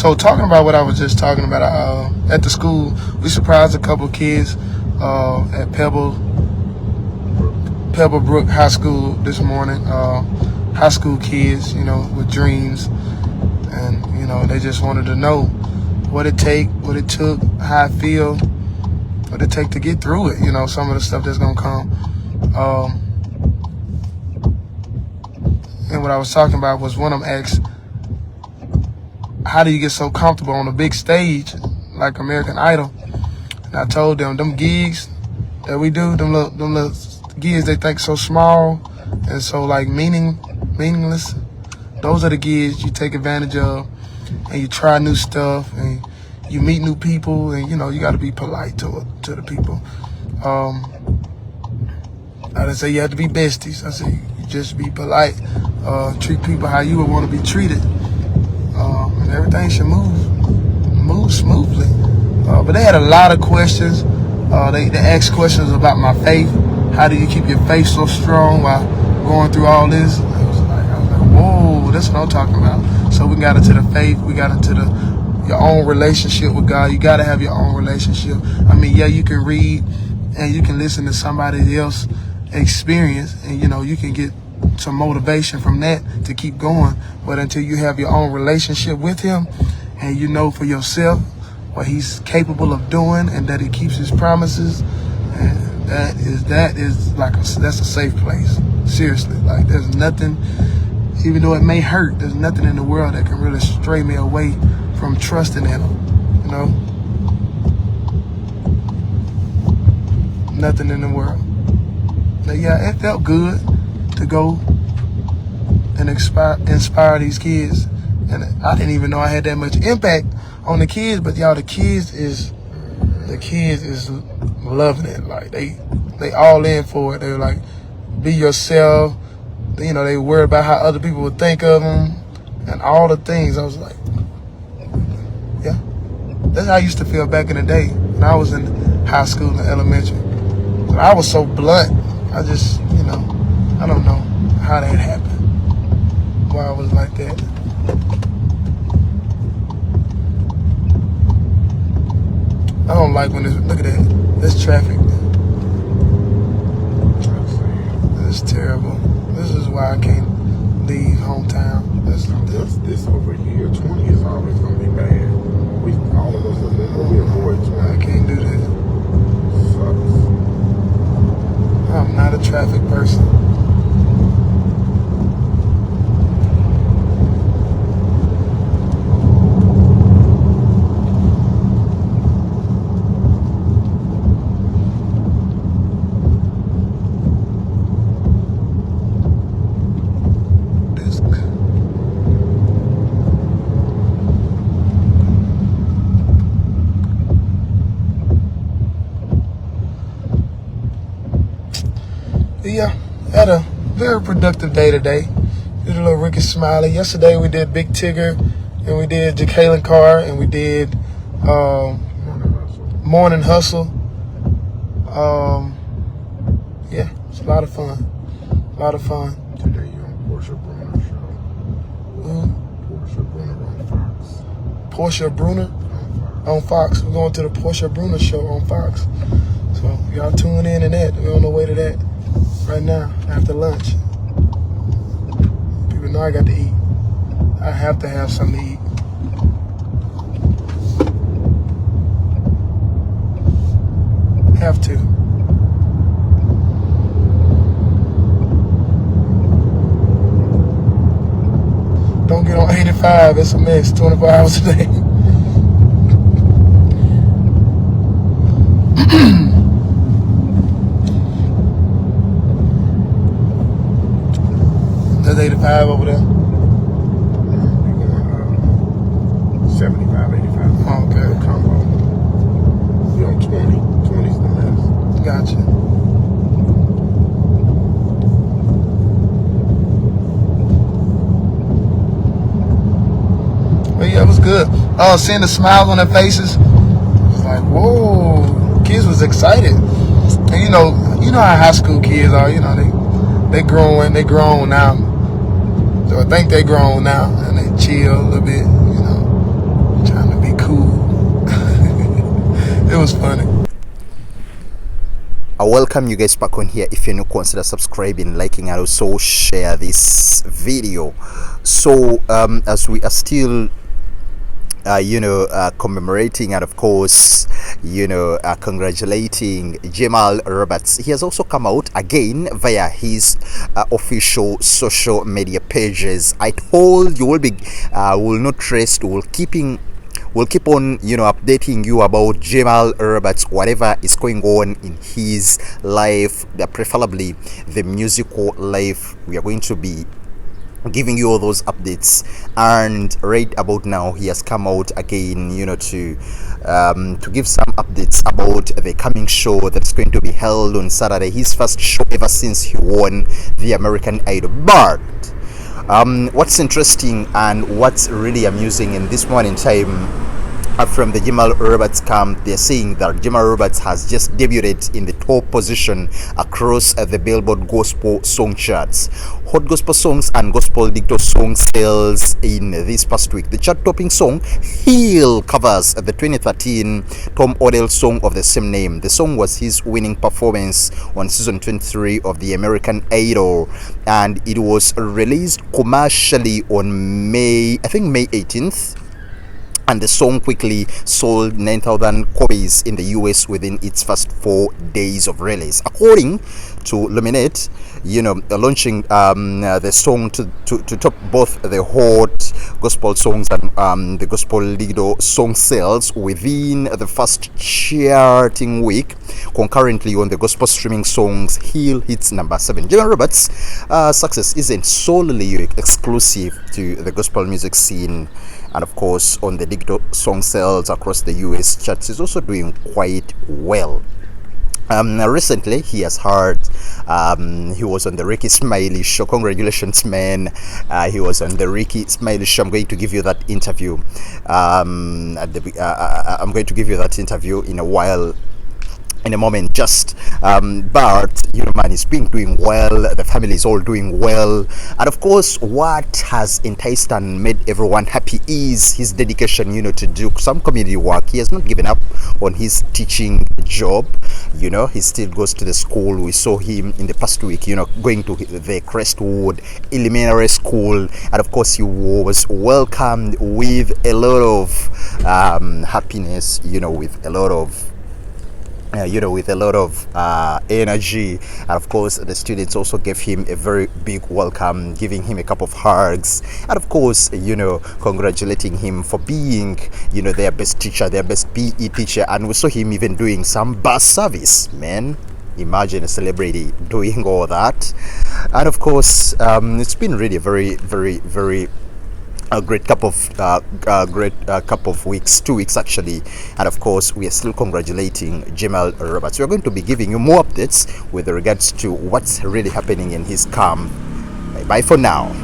So talking about what I was just talking about, at the school, we surprised a couple of kids at Pebblebrook High School this morning. High school kids, with dreams, and they just wanted to know what it took, how I feel, what it take to get through it. Some of the stuff that's gonna come. And what I was talking about was one of them asked, how do you get so comfortable on a big stage like American Idol? And I told them gigs that we do, them little gigs they think so small and so like meaningless. Those are the gigs you take advantage of, and you try new stuff, and you meet new people, and you got to be polite to the people. I didn't say you have to be besties. I said you just be polite. Treat people how you would want to be treated, and everything should move smoothly. But they had a lot of questions. They asked questions about my faith. How do you keep your faith so strong while going through all this? I was like, whoa, that's what I'm talking about. So we got into the faith. We got into your own relationship with God. You got to have your own relationship. I mean, yeah, you can read and you can listen to somebody else's experience, and you can get some motivation from that to keep going. But until you have your own relationship with Him, and for yourself what He's capable of doing, and that He keeps His promises, and that's a safe place. Seriously, like there's nothing, even though it may hurt, there's nothing in the world that can really stray me away from trusting in Him. Nothing in the world. But yeah, it felt good to go and inspire these kids, and I didn't even know I had that much impact on the kids. But y'all, the kids is loving it. Like they all in for it. They're like, be yourself. They worry about how other people would think of them and all the things. I was like, yeah, that's how I used to feel back in the day when I was in high school and elementary. But I was so blunt. I just, I don't know how that happened, why I was like that. I don't like when look at that. That's traffic. That's terrible. This is why I can't leave hometown. This over here, 20 is always going to be bad. All of us we avoid 20. I can't do that. Sucks. I'm not a traffic person. Yeah, had a very productive day today. Did a little Ricky Smiley. Yesterday we did Big Tigger, and we did Jacqueline Carr, and we did Morning Hustle. Yeah, it's a lot of fun. Today you're on Portia Bruner show. Portia Bruner on Fox. Portia Bruner on Fox. We're going to the Portia Bruner show on Fox. So y'all tune in and that. We're on the way to that right now after lunch. People know I got to eat. I have to have something to eat. Have to. Don't get on 85. It's a mess. 24 hours a day. There's 85 over there. We're going 75, 85. Oh, okay. The combo. We're on 20. 20's the mess. Gotcha. But yeah, it was good. Seeing the smiles on their faces, it was like, whoa. Kids was excited. And you know how high school kids are. They grown now. So I think they grown now, and they chill a little bit. It was funny. I welcome you guys back on here. If you're new, consider subscribing, liking, and also share this video. So as we are still commemorating and of course congratulating Jamal Roberts, he has also come out again via his official social media pages. I told you will not rest, we'll keep on updating you about Jamal Roberts, whatever is going on in his life, preferably the musical life. We are going to be giving you all those updates. And right about now he has come out again to give some updates about the coming show that's going to be held on Saturday, his first show ever since he won the American Idol. But what's interesting and what's really amusing in this one in time, from the Jamal Roberts camp, they're saying that Jamal Roberts has just debuted in the top position across the Billboard gospel song charts. Hot gospel songs and gospel digital song sales in this past week. The chart-topping song Heal covers the 2013 Tom Odell song of the same name. The song was his winning performance on season 23 of the American Idol, and it was released commercially on May 18th. And the song quickly sold 9,000 copies in the US within its first 4 days of release. According to Luminate, launching the song to top both the hot gospel songs and the gospel digital song sales within the first charting week. Concurrently on the gospel streaming songs, Heal hits number 7. Jamal Roberts' success isn't solely exclusive to the gospel music scene. And of course, on the digital song sales across the US charts, is also doing quite well. Recently, he has heard he was on the Ricky Smiley show. Congratulations, man! He was on the Ricky Smiley show. I'm going to give you that interview. I'm going to give you that interview in a while. In a moment, but man, he's been doing well, the family is all doing well, and of course what has enticed and made everyone happy is his dedication to do some community work. He has not given up on his teaching job. He still goes to the school. We saw him in the past week going to the Crestwood Elementary school, and of course he was welcomed with a lot of happiness, with a lot of energy. And of course the students also gave him a very big welcome, giving him a couple of hugs, and of course congratulating him for being their best teacher, their best PE teacher. And we saw him even doing some bus service. Man, imagine a celebrity doing all that. And of course it's been really a very, very, very a great couple of weeks, 2 weeks actually. And of course we are still congratulating Jamal Roberts. We are going to be giving you more updates with regards to what's really happening in his camp. Bye for now.